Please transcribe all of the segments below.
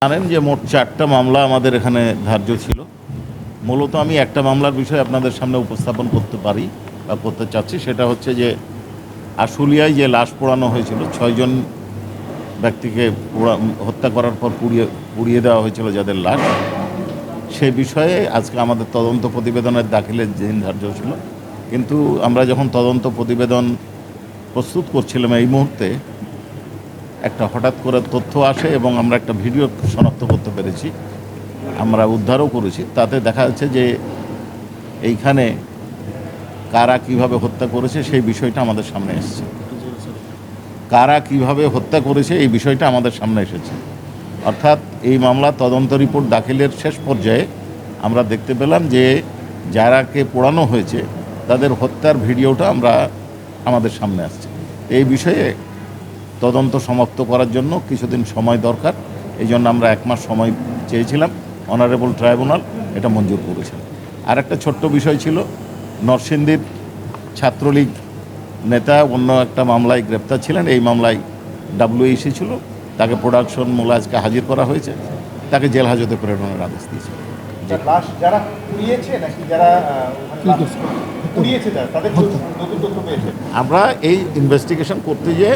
জানেন যে মোট 4টা মামলা আমাদের এখানে ধার্য ছিল। মূলত আমি একটা মামলার বিষয়ে আপনাদের সামনে উপস্থাপন করতে পারি বা করতে চাচ্ছি, সেটা হচ্ছে যে আশুলিয়ায় যে লাশ পোড়ানো হয়েছিল, 6 জন ব্যক্তিকে হত্যা করার পর পুড়িয়ে দেওয়া হয়েছিল যাদের লাশ, সে বিষয়ে আজকে আমাদের তদন্ত প্রতিবেদনের দাখিলের দিন ধার্য ছিল। কিন্তু আমরা যখন তদন্ত প্রতিবেদন প্রস্তুত করছিলাম এই মুহূর্তে একটা হঠাৎ করে তথ্য আসে এবং আমরা একটা ভিডিও শনাক্ত করতে পেরেছি, আমরা উদ্ধারও করেছি। তাতে দেখা যাচ্ছে যে এইখানে কারা কিভাবে হত্যা করেছে সেই বিষয়টা আমাদের সামনে এসেছে। কারা কিভাবে হত্যা করেছে এই বিষয়টা আমাদের সামনে এসেছে। অর্থাৎ এই মামলা তদন্ত রিপোর্ট দাখিলের শেষ পর্যায়ে আমরা দেখতে পেলাম যে যারাকে পোড়ানো হয়েছে তাদের হত্যার ভিডিওটা আমাদের সামনে আসছে। এই বিষয়ে তদন্ত সমাপ্ত করার জন্য কিছুদিন সময় দরকার, এই জন্য আমরা 1 মাস সময় চেয়েছিলাম। অনারেবল ট্রাইব্যুনাল এটা মঞ্জুর করেছেন। আর একটা ছোট্ট বিষয় ছিল, নরসিংদীর ছাত্রলীগ নেতা অন্য একটা মামলায় গ্রেপ্তার ছিলেন, এই মামলায় WEC ছিল, তাকে প্রোডাকশন মূল আজকে হাজির করা হয়েছে, তাকে জেল হাজতে প্রেরণের আদেশ দিয়েছে। যারা পুড়িয়েছে নাকি যারা পুড়িয়েছে তাদের নতুন তথ্য পেয়েছে? আমরা এই ইনভেস্টিগেশন করতে গিয়ে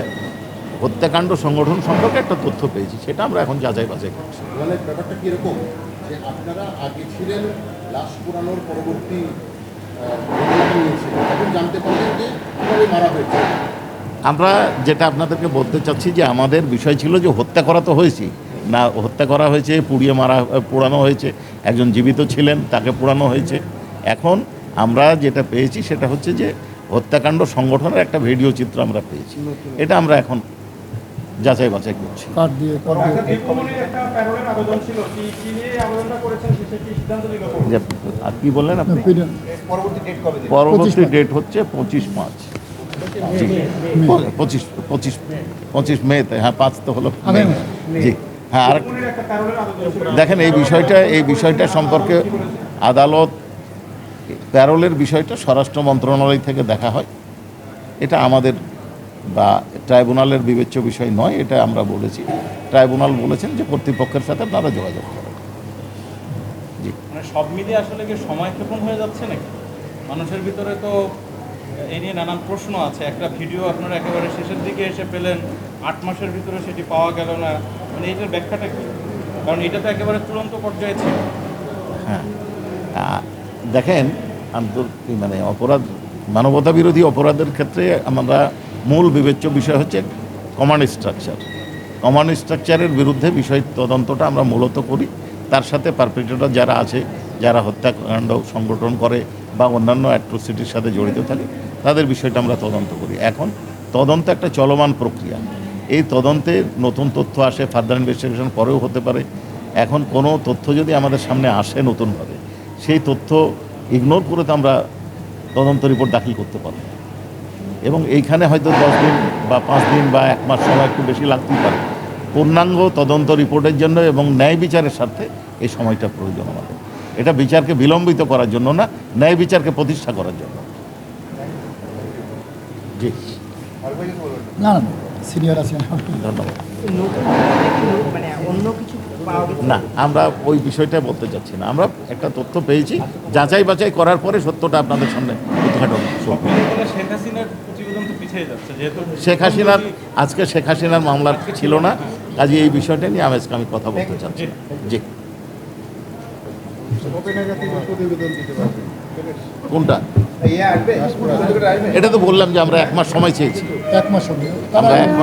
হত্যাকাণ্ড সংগঠন সম্পর্কে একটা তথ্য পেয়েছি, সেটা আমরা এখন যাচাই বাছাই করছি। মানে ব্যাপারটা কীরকম যে আপনারা আগে ছিলেন লাশ পোড়ানোর পরবর্তী এখন জানতে পারলেন যে কীভাবে মারা হয়েছে? আমরা যেটা আপনাদেরকে বলতে চাচ্ছি যে আমাদের বিষয় ছিল যে হত্যা করা তো হয়েছে না, হত্যা করা হয়েছে, পোড়ানো হয়েছে, একজন জীবিত ছিলেন তাকে পোড়ানো হয়েছে। এখন আমরা যেটা পেয়েছি সেটা হচ্ছে যে হত্যাকাণ্ড সংগঠনের একটা ভিডিও চিত্র আমরা পেয়েছি, এটা আমরা এখন যাচাই বাছাই করছি। আর কি বললেন আপনি? পরবর্তী ডেট হচ্ছে 25/5। জি, 25 মেতে। হ্যাঁ, 5 তো হলো মে। জি হ্যাঁ। আর দেখেন এই বিষয়টা সম্পর্কে আদালত প্যারোলের বিষয়টা স্বরাষ্ট্র মন্ত্রণালয় থেকে দেখা হয়, এটা আমাদের বা ট্রাইব্যুনালের বিবেচ্য বিষয় নয়, এটা আমরা বলেছি। ট্রাইব্যুনাল বলেছেন যে কর্তৃপক্ষের সাথে আপনারা যোগাযোগ করেন। জি, মানে সব মিলিয়ে আসলে কি সময় ক্ষেপণ হয়ে যাচ্ছে নাকি? মানুষের ভিতরে তো এই নিয়ে নানান প্রশ্ন আছে। একটা ভিডিও আপনারা একেবারে শেষের দিকে এসে পেলেন, 8 মাসের ভিতরে সেটি পাওয়া গেল না, মানে এটার ব্যাখ্যাটা কি? কারণ এটা তো একেবারে চূড়ান্ত পর্যায়ে ছিল। হ্যাঁ, দেখেন মানে মানবতা বিরোধী অপরাধের ক্ষেত্রে আমরা মূল বিবেচ্য বিষয় হচ্ছে কমান্ড স্ট্রাকচার। কমান্ড স্ট্রাকচারের বিরুদ্ধে বিষয় তদন্তটা আমরা মূলত করি, তার সাথে পারপেট্রেটর যারা আছে, যারা হত্যাকাণ্ড সংগঠন করে বা অন্যান্য অ্যাট্রোসিটির সাথে জড়িত থাকে, তাদের বিষয়টা আমরা তদন্ত করি। এখন তদন্ত একটা চলমান প্রক্রিয়া, এই তদন্তে নতুন তথ্য আসে, ফার্দার ইনভেস্টিগেশন পরেও হতে পারে। এখন কোনো তথ্য যদি আমাদের সামনে আসে নতুনভাবে, সেই তথ্য ইগনোর করে তো আমরা তদন্ত রিপোর্ট দাখিল করতে পারব, এবং এইখানে হয়তো 10 দিন বা 5 দিন বা 1 মাস সময় একটু বেশি লাগতেই পারে। পূর্ণাঙ্গ তদন্ত রিপোর্টের জন্য এবং ন্যায় বিচারের স্বার্থে এই সময়টা প্রয়োজন আমাদের। এটা বিচারকে বিলম্বিত করার জন্য না, ন্যায় বিচারকে প্রতিষ্ঠা করার জন্য। জি, না সিনিয়র আছেন, ধন্যবাদ। না, আমরা ওই বিষয়টা বলতে চাচ্ছি না। আমরা একটা তথ্য পেয়েছি, যাচাই বাছাই করার পরে সত্যটা আপনাদের সামনে উদ্ঘাটন। শেখ হাসিনার প্রতিবেদন তো পিছিয়ে যাচ্ছে, যেহেতু আজকে শেখ হাসিনার মামলা ছিল না, কাজে এই বিষয়টা নিয়ে আজকে আমি কথা বলতে চাচ্ছি। জি, কোনটা? এটা তো বললাম যে আমরা 1 মাস সময় চেয়েছি। 1 মাস হবে, আমরা 1 মাস